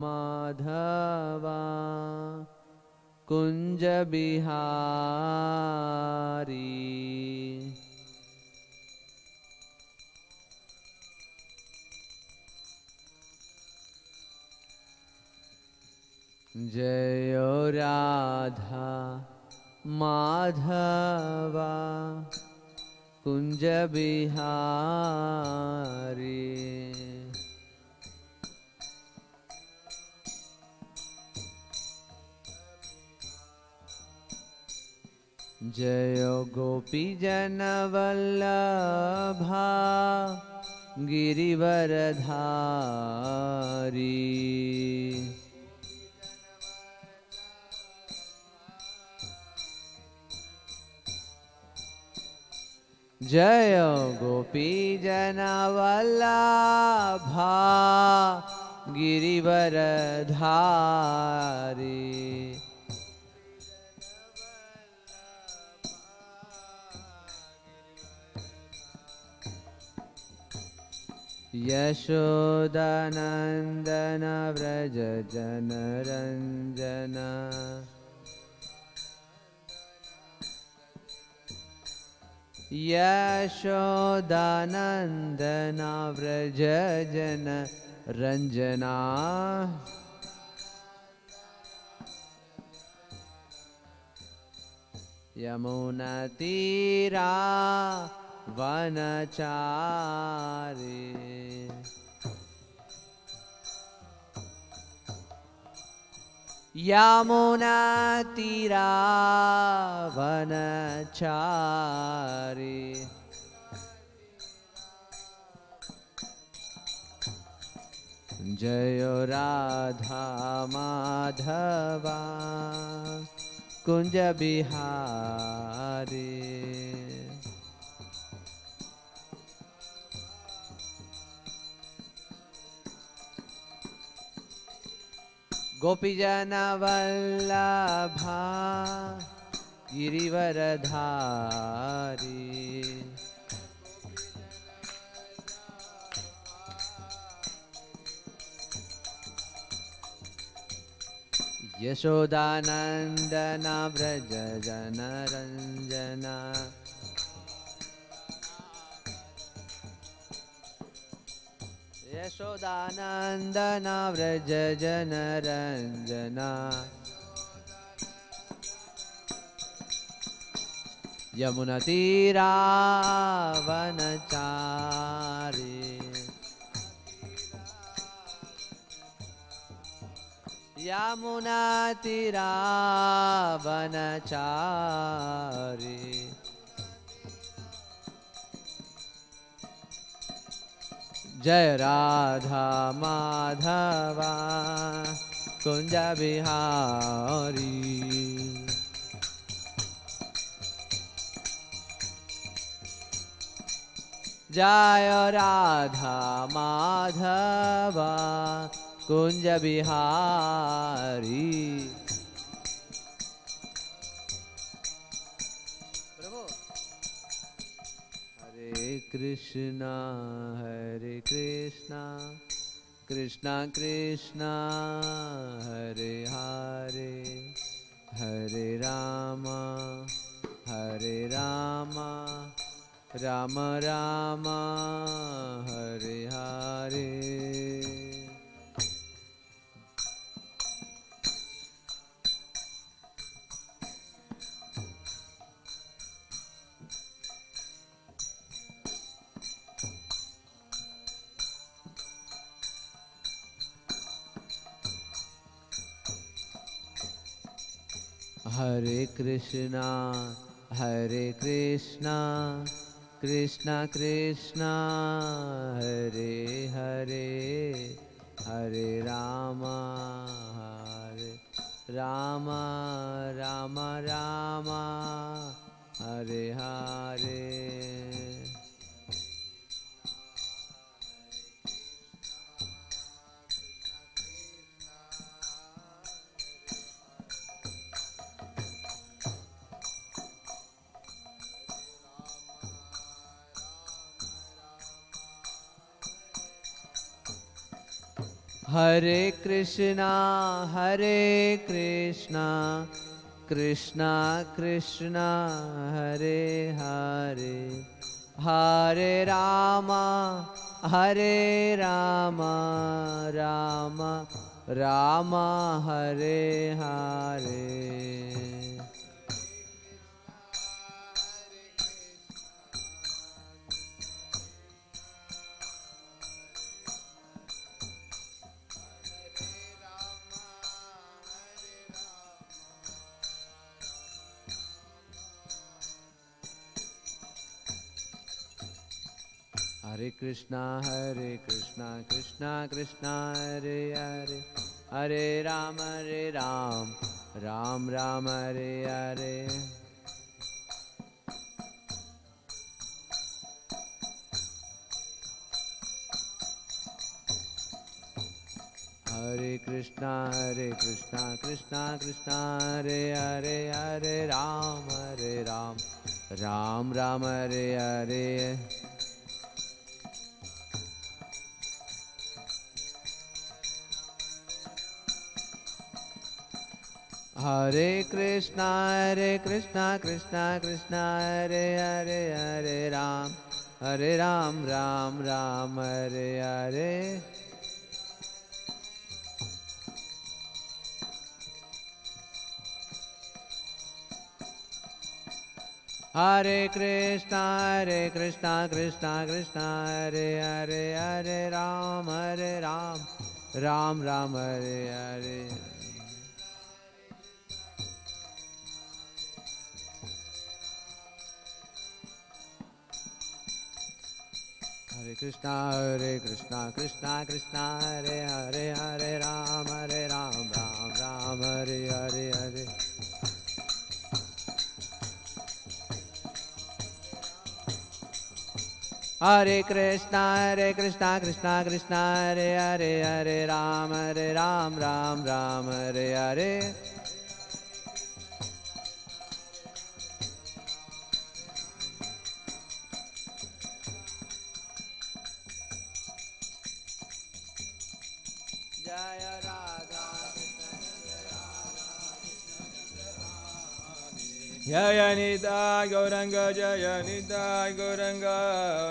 माधवा कुंज बिहारी जय राधा माधवा कुंज बिहारी जय गोपी जन वल्लभा गिरिवरधारी जय गोपी जन वल्लभा गिरिवरधारी यशोदानंदन व्रज जनरंजन यशोदानंदन व्रज जन रंजना यमुना तीरा वनचारी यमुना तीरा वनचारी जय राधा माधवा कुंज बिहारी गोपीजन वल्लभा गिरिवरधारी यशोदानंदन व्रज जनरंजना यशोदानंदन व्रज जनरंजना यमुना तीरा वनचारी यमुना तीरा वनचारी जय राधा माधवा कुंज बिहारी जय राधा माधवा कुंज बिहारी प्रभु हरे Krishna Krishna Krishna Hare Hare Hare Ram Ram Ram Hare Hare Hare Krishna Krishna Krishna Hare Hare Hare Ram Ram Ram Hare Hare Hare Krishna, Krishna Krishna, Hare Hare, Hare Rama, Rama Rama, Hare Hare. Hare Krishna, Krishna Krishna, Hare Hare, Hare Ram, Ram Hare Hare. Hare Krishna, Krishna Krishna, Hare Hare, Hare Ram, Ram Hare Hare. Hare Krishna, Krishna Krishna, Hare Hare, Hare Ram, Ram Hare Hare. Hare Krishna, Krishna Krishna, Hare Hare, Hare Ram, Ram Hare Hare. Hare Krishna, Krishna Krishna, Hare Hare, Hare Ram, Ram Hare Hare. Hare Krishna, Krishna Krishna, Hare Hare, Hare Ram, Ram Hare Hare. Jaya Radha Jaya Nitya Gauranga, Jaya Nitya Gauranga,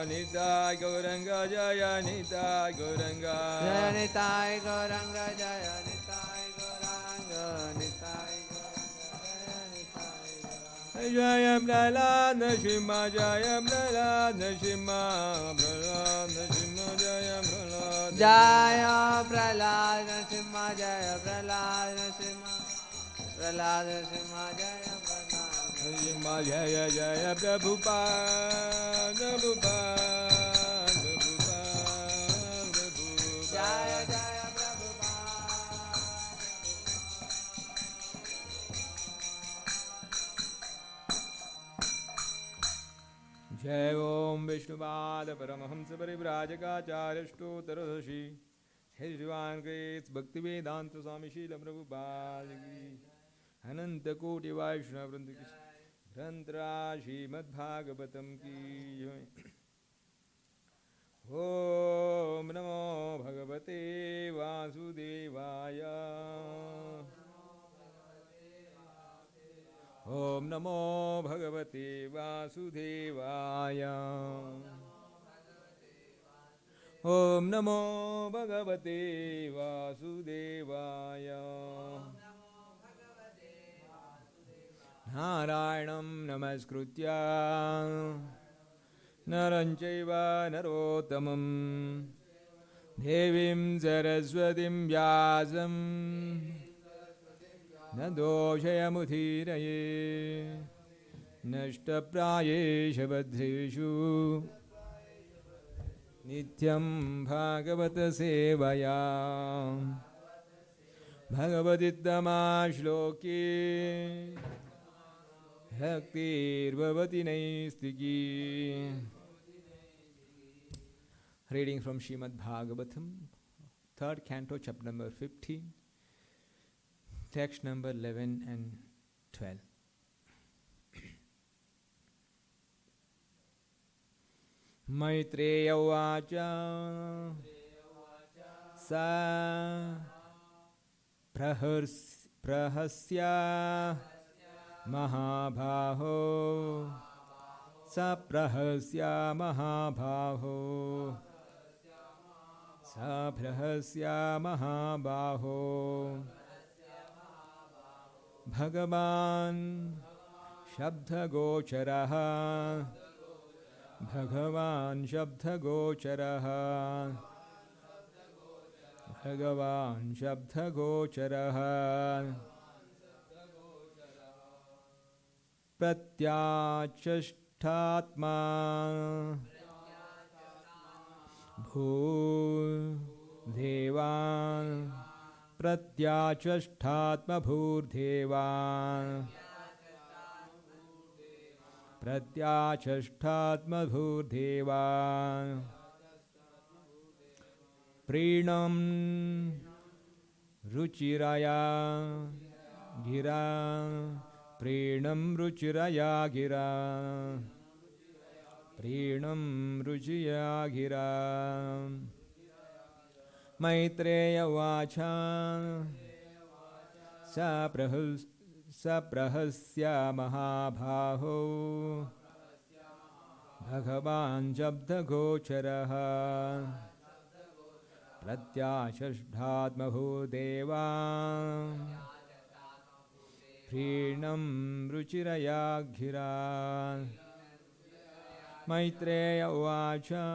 Nitya Gauranga, Jaya Nitya Gauranga. Jaya Nitya Gauranga, Jaya Nitya Gauranga, Nitya Gauranga, Jaya Prahlad Nrsimha, Jaya Prahlad Nrsimha, Prahlad Nrsimha, Jaya Prahlad. Jaya Prahlad Nrsimha, Jaya Prahlad Nrsimha, Prahlad Nrsimha, Jaya Prahlad Nrsimha, Jaya Jaya Prabhupada, Prabhupada, Prabhupada, Prabhupada. Jaya Jaya Prabhupada. Jai Om Vishnupada Paramahamsa Parivrajakacarya Stotarasi Shri Divan Grace Bhakti Vedanta Swami Srilaprabhupada Ki Ananta Koti Vaishnava Vrinda Ki Grantra Srimad Bhagavatam Ki Jai. Om Namo Bhagavate Vasudevaya. Om Namo Bhagavate Vasudevaya. Om Namo Bhagavate Vasudevaya. Narayanam Namaskritya Naranchaiva Narottamam Devim Saraswatim Vyasam Nadoshayamudhiraye Nashtaprayesha Badreshu Nityam Bhagavata Sevaya Bhagavadgita Shloki Bhaktir Bhavati Naistiki. Reading from Srimad Bhagavatam, 3rd canto, chapter number 15, text number 11 and 12. Maitreya Uvacha sa prahasya mahabhaho sa prahasya mahabhaho sa prahasya mahabhaho Bhagavan Shabda Gocharaha Bhagavan Shabda Gocharaha Bhagavan Shabda Gocharaha Pratyachashtatma Bhurdevan Pratyachashtatma Bhurdevan Pratyachashtatma Bhurdevan Prinam Ruchiraya Gira Prinam Ruchiraya Gira Prinam Ruchiraya Gira Maitreya Vacha Saprahasya Mahabhaho Bhagavan Jabda Gocharaha Pratyachashthatma Bhudeva Prinam Ruchiraya Gira Maitreya Vacha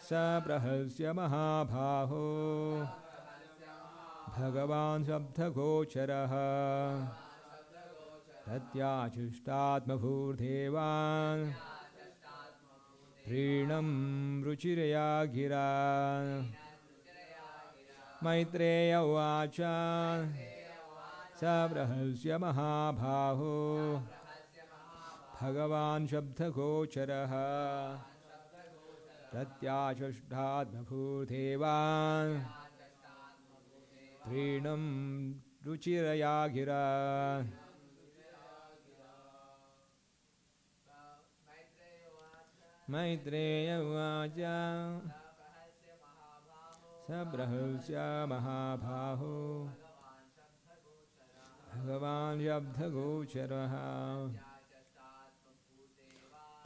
Saprahasya Mahabhaho Bhagavan Sabdha Gocharaha Pratyachishtatma Bhurdevan Prinam Ruchiraya Gira Maitreya Vacha Saprahasya Mahabhaho Bhagavan Sabdha Gocharaha Pratyachishtatma Bhurdevan Prinam Ruchiraya Gira Maitreya Vacha Saprahasya Mahabhaho Bhagavan Shabda Gocharaha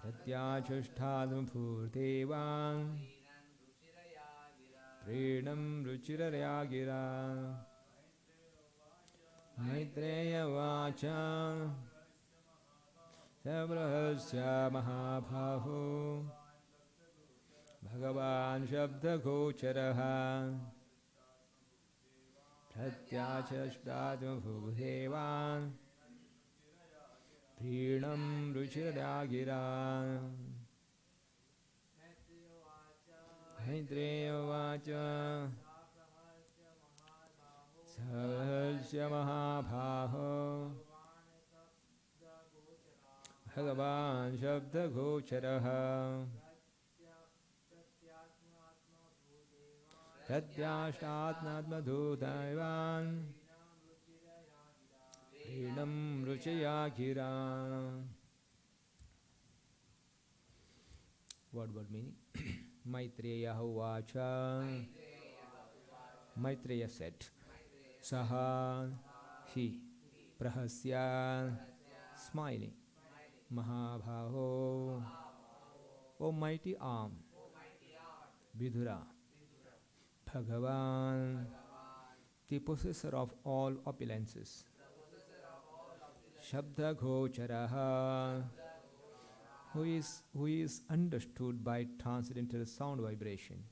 Pratyachishtatma Bhurdevan Prinam Ruchiraya Gira Maitreya Vacha Saprahasya Mahabhaho Bhagavan Shabda Gocharaha Pratyachishtatma Bhurdevan Prinam Ruchiraya Gira Maitreya Vacha Saprahasya Mahabhaho Bhagavan Shabda Gocharaha Pratyashtatma Bhudaivan Prinam Ruchaya Gira. Word meaning. Maitreya Vacha. Maitreya said, Saha, he, Prahasya, smiling, Mahabhaho, O mighty arm, Vidura, Bhagavan, the possessor of all opulences, Shabda Gocharaha, who is understood by transcendental sound vibration.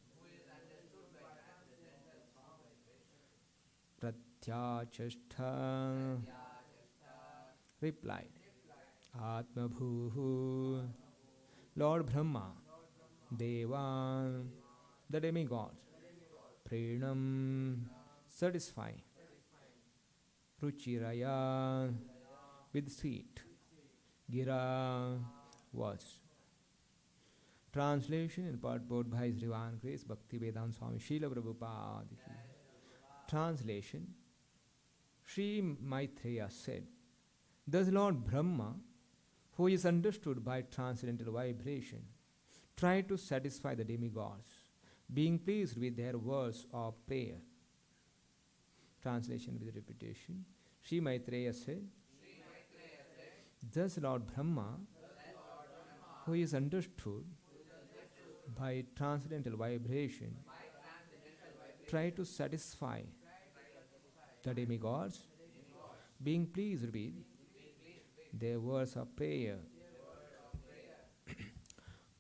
Pratyachashta replied, Atma Bhuhu, Lord Brahma, Devan, the demigods, Pranam, satisfy, Ruchiraya, with sweet, Gira, was. Translation in purport by His Divine Grace Bhakti Vedanta Swami Srilaprabhupada. Translation. Sri Maitreya said, Does Lord Brahma, who is understood by transcendental vibration, try to satisfy the demigods, being pleased with their words of prayer. Translation with repetition. Sri Maitreya said, thus Lord Brahma, who is understood by transcendental vibration, tried to satisfy the demigods, being pleased with their words of prayer.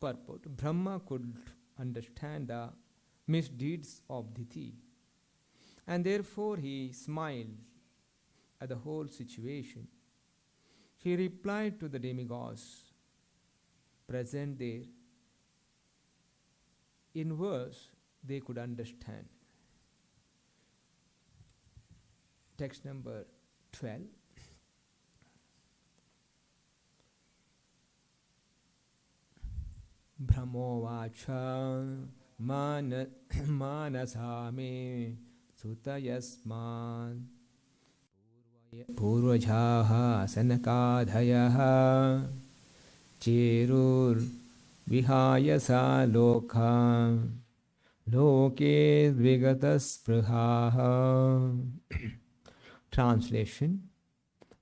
Purport. Brahma could understand the misdeeds of Diti, and therefore he smiled at the whole situation. He replied to the demigods present there in words they could understand. Text number 12. Brahmovacha manasame sutayasman purvajaha sanakadhayaha cherur vihayasa lokha loke dvigataspraha. Translation.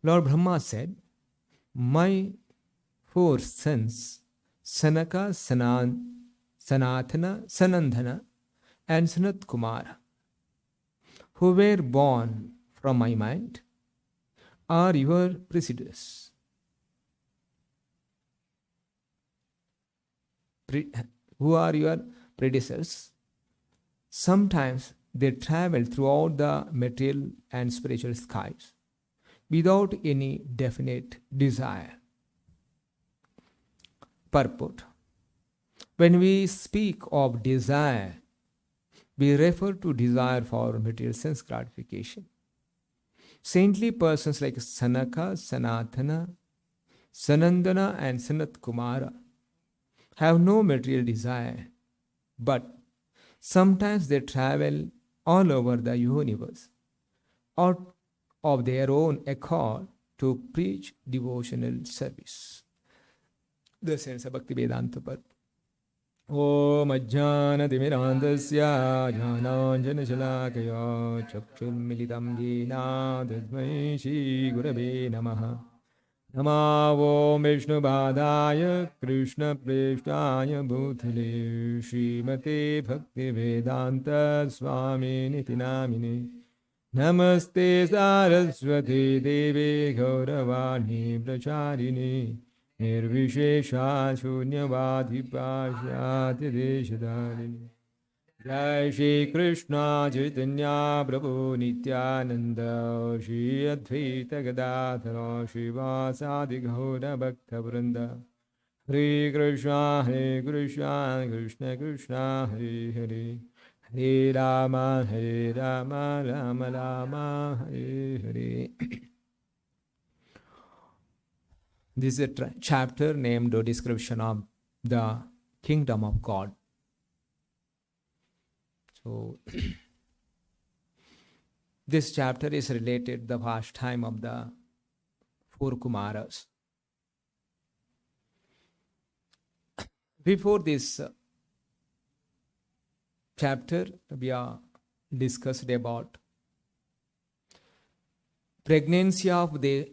Lord Brahma said, my four sons, Sanaka, Sanatana, Sanandana, and Sanat Kumara, who were born from my mind, are your predecessors. Who are your predecessors? Sometimes they travel throughout the material and spiritual skies without any definite desire. Purport. When we speak of desire, we refer to desire for material sense gratification. Saintly persons like Sanaka, Sanatana, Sanandana, and Sanat Kumara have no material desire, but sometimes they travel all over the universe out of their own accord to preach devotional service. The sense of Bhakti Vedanta Purport. Om Ajnana Timirandasya Jnananjana Shalakaya Chakshurmilitam Jena Tasmai Shri Gurave Namaha. Namo Vishnu Padaya Krishna Preshtaya Bhutale Srimate Bhakti Vedanta Swami Niti Namine. Namaste Saraswati Devi Gauravani Pracharini Nirvishesha Shunyavadi Pashyati Deshadharini. Jai Shri Krishna Chaitanya Prabhu Nityananda Shri Advaita Gadadhara Shivasadi Gaura Bhaktavrinda. Hare Krishna Krishna Krishna Hare Hare Hare Rama Rama Rama Hare Hare. This is a chapter named a description of the kingdom of God. So, this chapter is related to the pastime of the four Kumaras. Before this chapter, we have discussed about pregnancy of the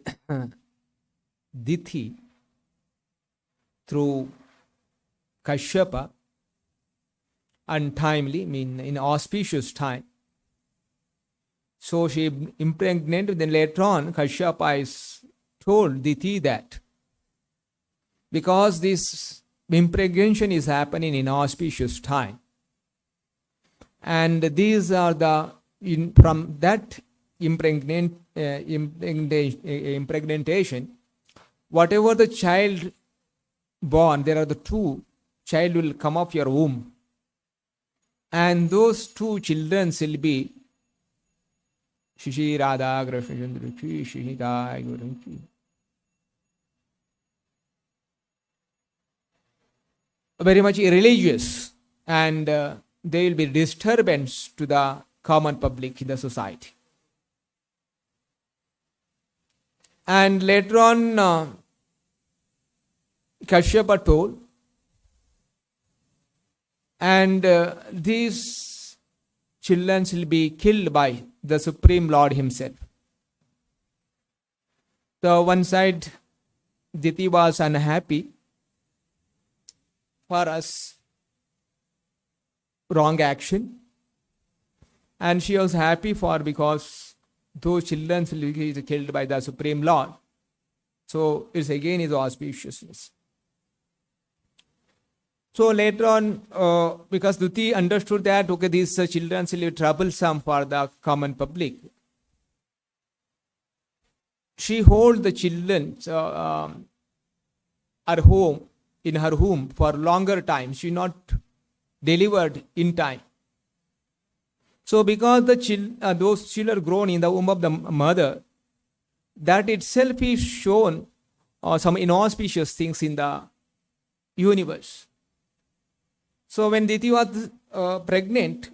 Diti through Kashyapa, untimely, mean in auspicious time. So she impregnated, then later on Kashyapa is told Diti that because this impregnation is happening in auspicious time, and these are the, from that impregnation, whatever the child born, there are the two child will come off your womb, and those two children will be sriradhanvrindavanchandra, very much irreligious, and they will be disturbance to the common public in the society. And later on, Kashyapa told And these children will be killed by the Supreme Lord Himself. So one side, Diti was unhappy for us wrong action, and she was happy for because those children will be killed by the Supreme Lord. So it's again is auspiciousness. So later on, because Duti understood that okay, these children will be troublesome for the common public, she hold the children at home, in her home for longer time. She not delivered in time. So because the those children grown in the womb of the mother, that itself is shown some inauspicious things in the universe. So when Diti was pregnant,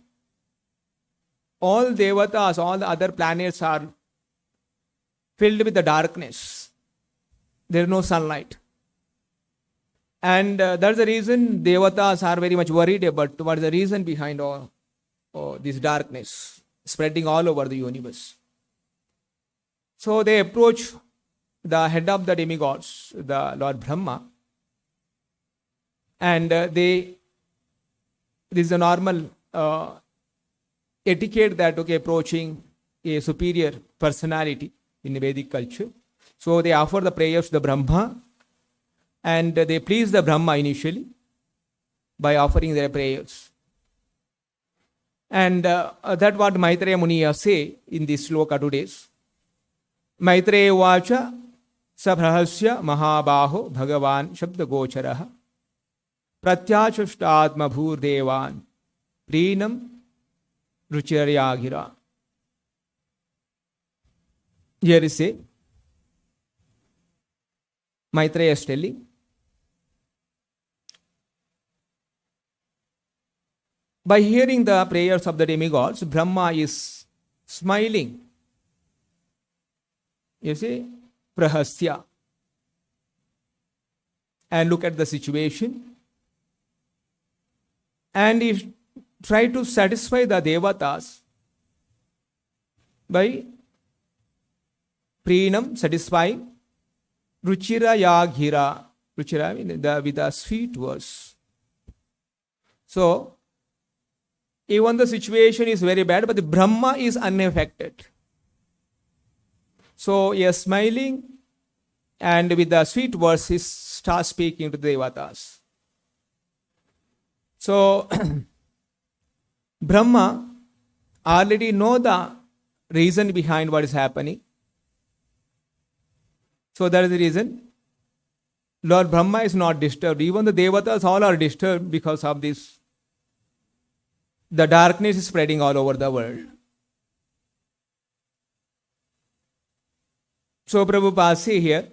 all devatas, all the other planets are filled with the darkness. There is no sunlight. And that's the reason devatas are very much worried about what is the reason behind all this darkness spreading all over the universe. So they approach the head of the demigods, the Lord Brahma, and this is a normal etiquette that approaching a superior personality in Vedic culture. So they offer the prayers to the Brahma, and they please the Brahma initially by offering their prayers. And that's what Maitreya Muniya say in this sloka today's. Maitreya vacha sabrahasya mahabaho bhagavan shabda gocharaha pratyachashtatma bhur devan prinam ruchiryagira. Here is a Maitreya is telling, by hearing the prayers of the demigods, Brahma is smiling. You see, prahasya. And look at the situation. And he tried to satisfy the devatas by prinam, satisfying, ruchira yaghira. Ruchira with the sweet words. So, even the situation is very bad, but the Brahma is unaffected. So he is smiling, and with the sweet words he starts speaking to the devatas. So Brahma already know the reason behind what is happening. So that is the reason Lord Brahma is not disturbed. Even the devatas all are disturbed because of this. The darkness is spreading all over the world. So Prabhupada say here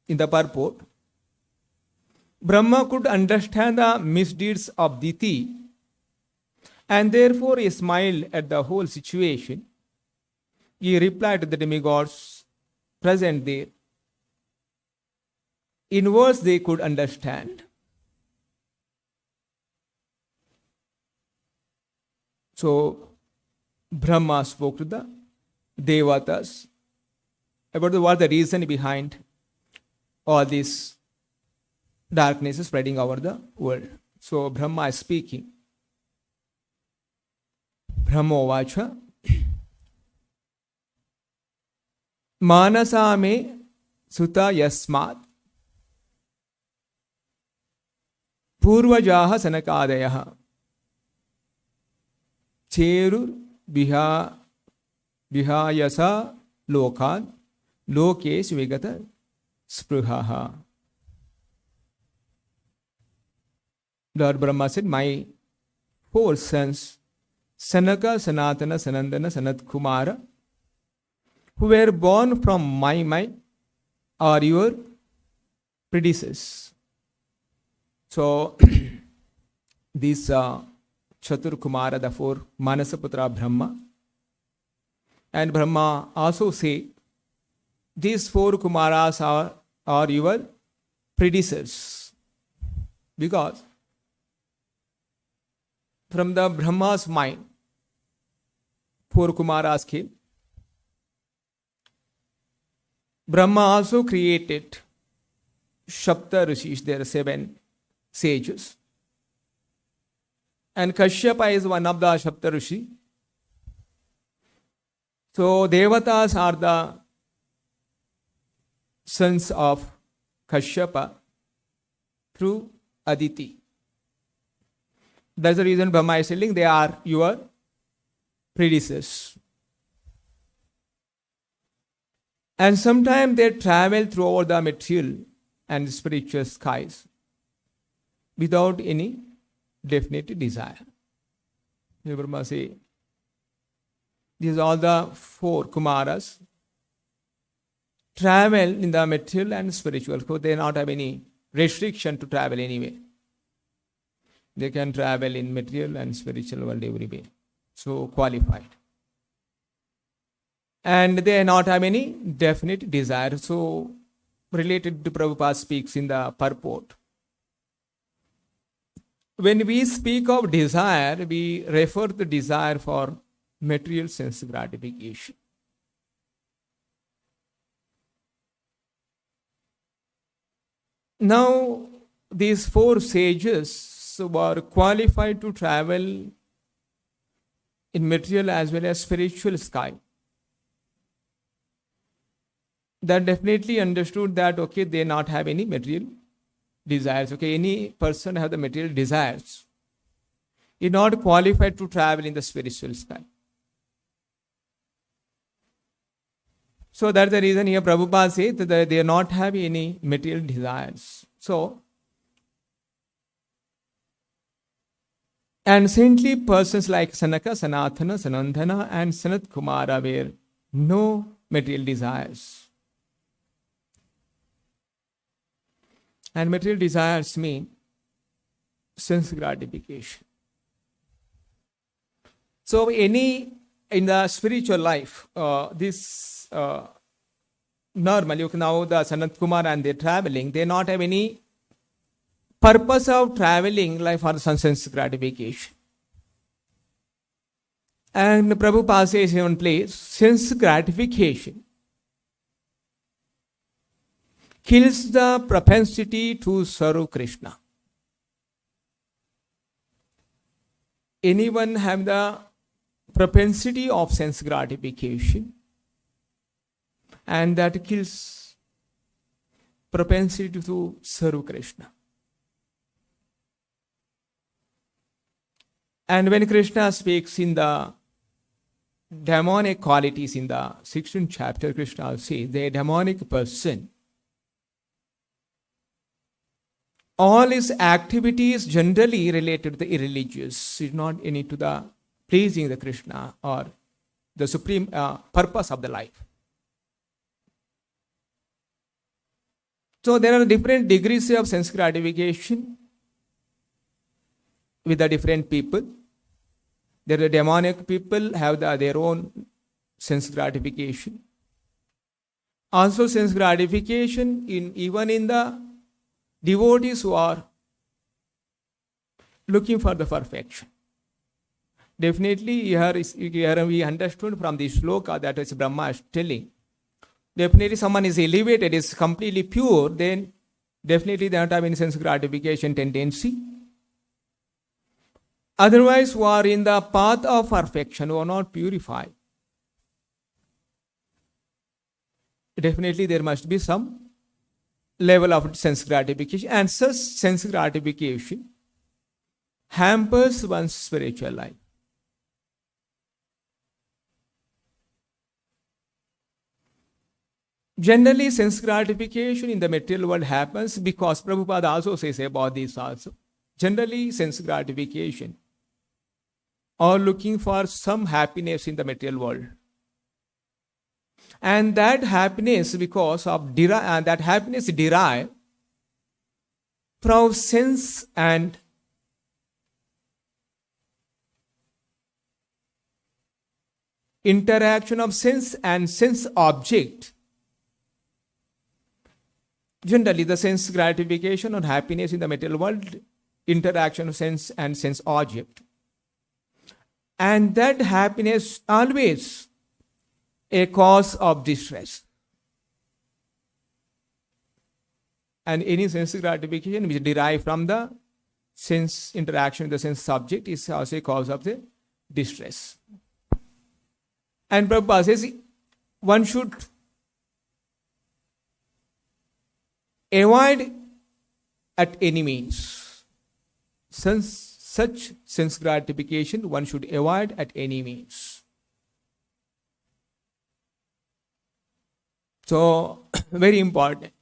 in the purport, Brahma could understand the misdeeds of Diti, and therefore he smiled at the whole situation. He replied to the demigods present there. In words they could understand. So Brahma spoke to the devatas about what the reason behind all this darkness is spreading over the world. So Brahma is speaking. Brahmo vacha manasa me suta yasmat purvajaha sanakadayaha Cherur vihayasa lokan lokesh vigata spruhaha. Lord Brahma said, my 4 sons, Sanaka, Sanatana, Sanandana, Sanat Kumara, who were born from my mind, are your predecessors. So, these Chatur Kumara, the 4 Manasaputra Brahma. And Brahma also say, these 4 Kumaras are your predecessors. Because from the Brahma's mind, 4 Kumaras came. Brahma also created Shapta Rishis, there are 7 sages. And Kashyapa is one of the Shapta Rishi. So Devatas are the sons of Kashyapa through Aditi. That's the reason Brahma is telling they are your predecessors. And sometimes they travel throughout the material and spiritual skies without any definite desire. Brahma say, these are all the 4 Kumaras travel in the material and spiritual, so they not have any restriction to travel anywhere. They can travel in material and spiritual world everywhere. So qualified. And they not have any definite desire. So related to Prabhupada speaks in the purport. When we speak of desire, we refer to desire for material sense gratification. Now, these 4 sages were qualified to travel in material as well as spiritual sky. That definitely understood that, okay, they not have any material desires. Okay, any person have the material desires is not qualified to travel in the spiritual sky. So that's the reason here Prabhupada says that they not have any material desires. So, and saintly persons like Sanaka, Sanatana, Sanandana and Sanat Kumara were no material desires. And material desires mean sense gratification. So any in the spiritual life, this normally now the Sanat Kumar and they're traveling, they not have any purpose of traveling like for some sense gratification. And Prabhupada says in one place, sense gratification kills the propensity to serve Krishna. Anyone have the propensity of sense gratification, and that kills propensity to serve Krishna. And when Krishna speaks in the demonic qualities in the 16th chapter, Krishna says the demonic person, all his activities generally related to the irreligious, is not any to the pleasing the Krishna or the supreme purpose of the life. So there are different degrees of sense gratification with the different people. There are demonic people have their own sense gratification. Also sense gratification even in the devotees who are looking for the perfection. Definitely here we understood from the shloka that is Brahma is telling. Definitely someone is elevated, is completely pure, then definitely they don't have any sense gratification tendency. Otherwise, who are in the path of perfection, who are not purified, definitely there must be some level of sense gratification, and such sense gratification hampers one's spiritual life. Generally, sense gratification in the material world happens because Prabhupada also says about this also. Generally, sense gratification or looking for some happiness in the material world. And that happiness because of that happiness derived from sense and interaction of sense and sense object. Generally, the sense gratification or happiness in the material world, interaction of sense and sense object. And that happiness always a cause of distress. And any sense gratification which derive from the sense interaction with the sense subject is also a cause of the distress. And Prabhupada says one should avoid at any means. Such sense gratification one should avoid at any means. So, very important.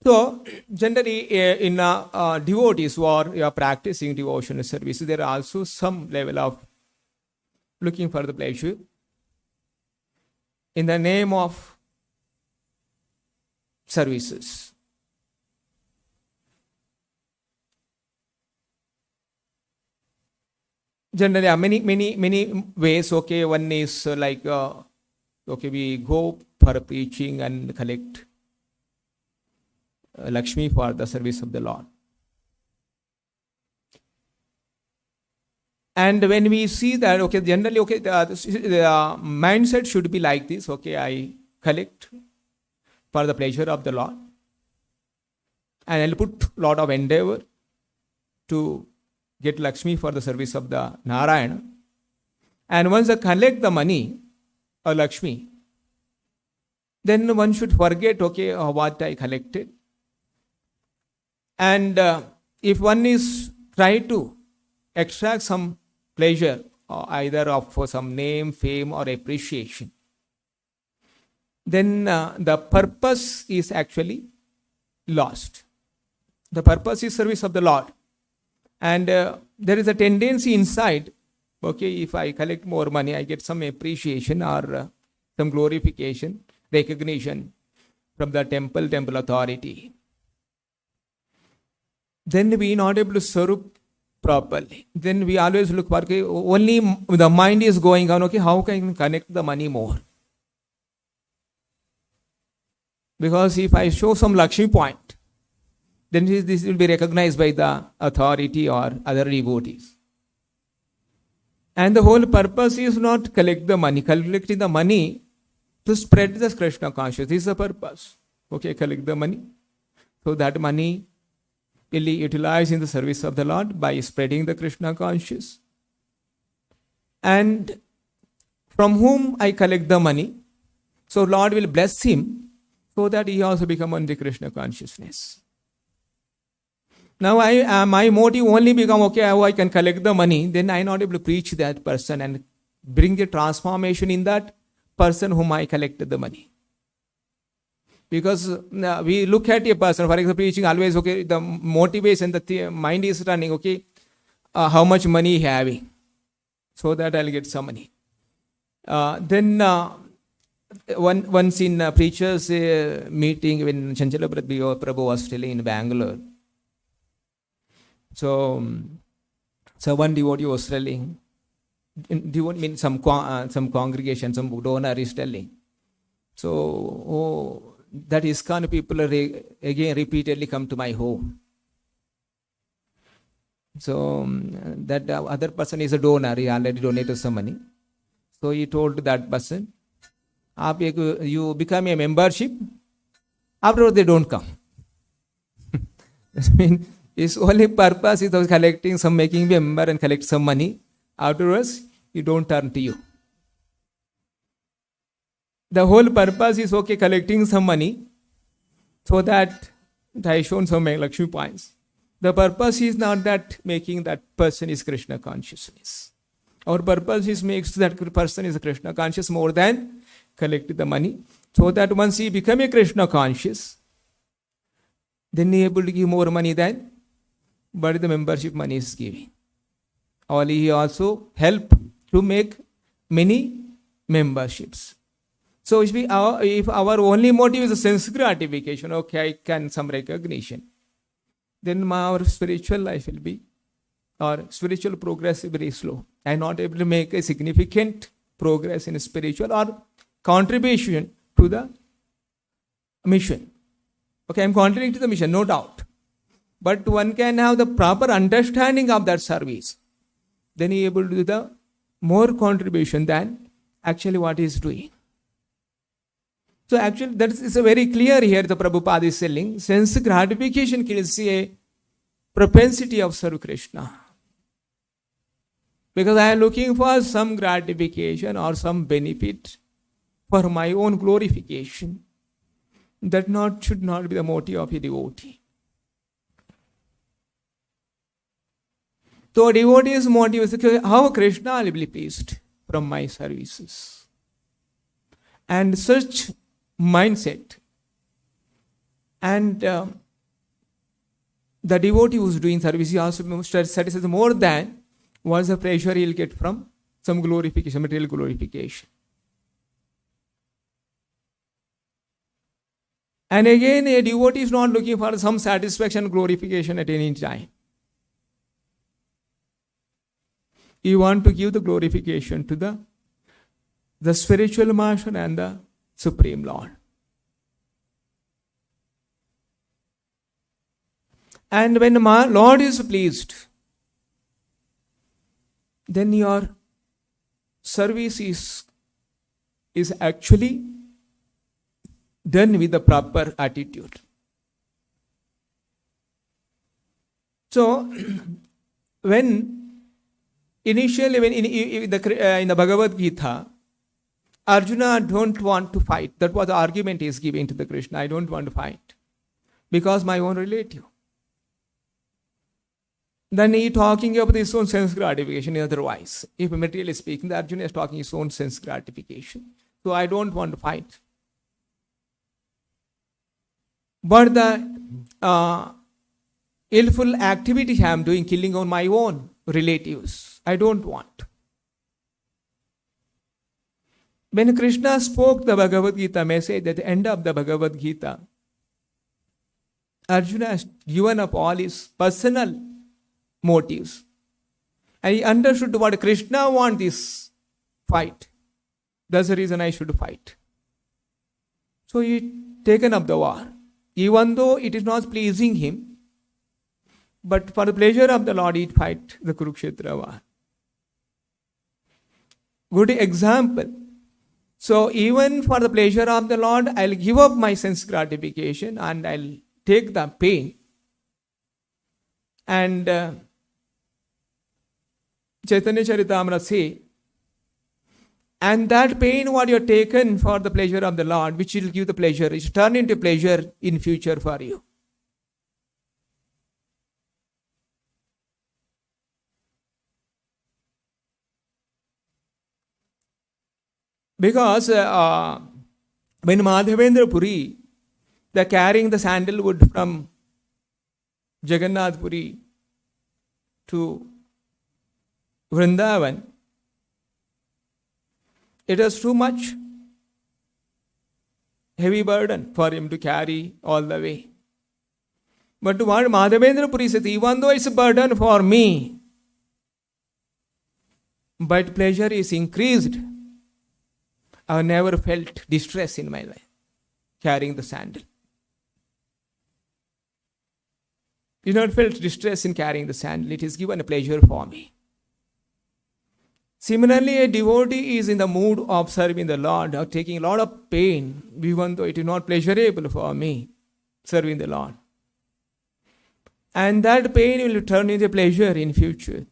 So, generally, in devotees who are practicing devotional service, there are also some level of looking for the pleasure in the name of services. Generally, there are many ways. Okay, one is okay, we go for preaching and collect Lakshmi for the service of the Lord. And when we see that, okay, generally, okay, the mindset should be like this. Okay, I collect for the pleasure of the Lord, and I'll put lot of endeavor to get Lakshmi for the service of the Narayana. And once I collect the money or Lakshmi, then one should forget, okay, what I collected. And if one is trying to extract some pleasure, either for some name, fame, or appreciation, then the purpose is actually lost. The purpose is service of the Lord. And there is a tendency inside, okay, if I collect more money, I get some appreciation or some glorification, recognition from the temple authority. Then we are not able to serve properly. Then we always look for, okay, only the mind is going on, okay, how can I connect the money more? Because if I show some Lakshmi point, then this will be recognized by the authority or other devotees. And the whole purpose is not collect the money. Collecting the money to spread the Krishna consciousness. This is the purpose. Okay, collect the money. So that money will be utilized in the service of the Lord by spreading the Krishna consciousness. And from whom I collect the money, so Lord will bless him so that he also become on the Krishna consciousness. Now my motive only become, okay, how I can collect the money, then I am not able to preach that person and bring the transformation in that person whom I collected the money. Because we look at a person, for example, preaching always, okay, the motivation, the mind is running, okay, how much money having, so that I'll get some money. Then once in preachers meeting when Srilaprabhupada was still in Bangalore, so one devotee was telling, devotee means some congregation, some donor is telling. So, that ISKCON people again repeatedly come to my home. So, that other person is a donor, he already donated some money. So, he told that person, you become a membership, afterwards they don't come. I mean, his only purpose is of collecting some, making a member and collect some money. Afterwards, he don't turn to you. The whole purpose is, okay, collecting some money so that I shown some Lakshmi points. The purpose is not that making that person is Krishna consciousness. Our purpose is makes that person is Krishna conscious more than collecting the money. So that once he become a Krishna conscious, then he able to give more money than but the membership money is giving. Only he also help to make many memberships. So if our only motive is a sense gratification, okay, I can some recognition, then our spiritual life will be, or spiritual progress is very slow. I am not able to make a significant progress in spiritual or contribution to the mission. Okay, I am contributing to the mission, no doubt. But one can have the proper understanding of that service. Then he is able to do the more contribution than actually what he is doing. So actually that is very clear here. The Prabhupada is telling sense gratification kills a propensity of serve Krishna. Because I am looking for some gratification or some benefit for my own glorification. That should not be the motive of a devotee. So devotee's motive is how Krishna will be pleased from my services. And such mindset and the devotee who is doing service, he also satisfies more than what's the pleasure he will get from some glorification, material glorification. And again, a devotee is not looking for some satisfaction, glorification at any time. You want to give the glorification to the spiritual master and the Supreme Lord. And when the Lord is pleased, then your service is actually done with the proper attitude. So, initially in the Bhagavad-gita, Arjuna don't want to fight. That was the argument he is giving to the Krishna. I don't want to fight because my own relative. Then he talking about his own sense gratification otherwise. If materially speaking, the Arjuna is talking his own sense gratification. So I don't want to fight. But the illful activity I am doing, killing on my own relatives, I don't want. When Krishna spoke the Bhagavad Gita message at the end of the Bhagavad Gita, Arjuna has given up all his personal motives. And he understood what Krishna wants this fight. That's the reason I should fight. So he taken up the war. Even though it is not pleasing him, but for the pleasure of the Lord, he fight the Kurukshetra war. Good example. So even for the pleasure of the Lord, I'll give up my sense gratification and I'll take the pain. And Chaitanya Charitamrita say, and that pain what you have taken for the pleasure of the Lord, which will give the pleasure, is turn into pleasure in future for you. Because when Madhavendra Puri, they are carrying the sandalwood from Jagannath Puri to Vrindavan, it was too much heavy burden for him to carry all the way. But what Madhavendra Puri said, even though it's a burden for me, but pleasure is increased, I have never felt distress in my life carrying the sandal. You not felt distress in carrying the sandal. It is given a pleasure for me. Similarly, a devotee is in the mood of serving the Lord or taking a lot of pain, even though it is not pleasurable for me, serving the Lord. And that pain will turn into pleasure in future.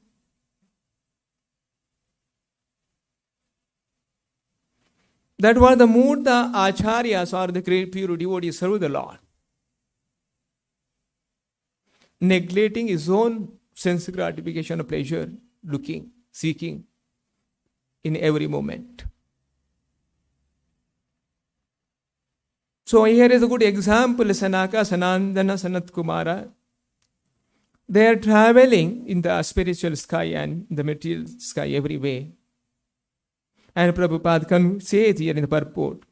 That was the mood the acharyas or the great pure devotees serve the Lord, neglecting his own sense gratification of pleasure, looking, seeking in every moment. So here is a good example, Sanaka, Sanandana, Sanat Kumara. They are traveling in the spiritual sky and the material sky every way. And Prabhupada can say it here in the purport.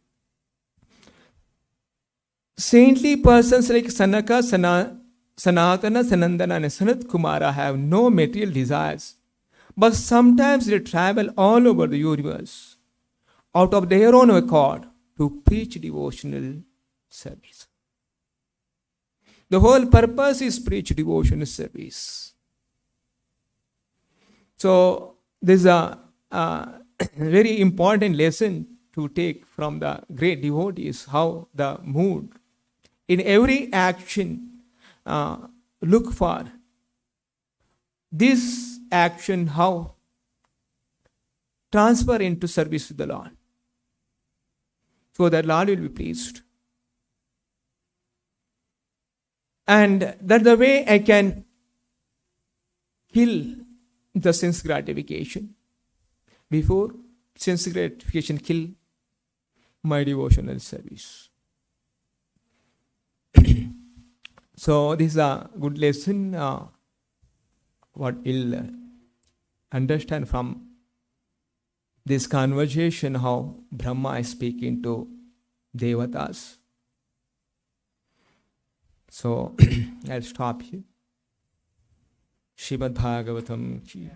Saintly persons like Sanaka, Sanatana, Sanandana and Sanat Kumara have no material desires, but sometimes they travel all over the universe out of their own accord to preach devotional service. The whole purpose is preach devotional service. So this is very important lesson to take from the great devotees, how the mood in every action look for this action, how transfer into service to the Lord, so that Lord will be pleased. And that's the way I can kill the sense gratification. Before sense gratification kill my devotional service. So this is a good lesson. What we'll understand from this conversation, how Brahma is speaking to Devatas. So I'll stop here. Srimad Bhagavatam ki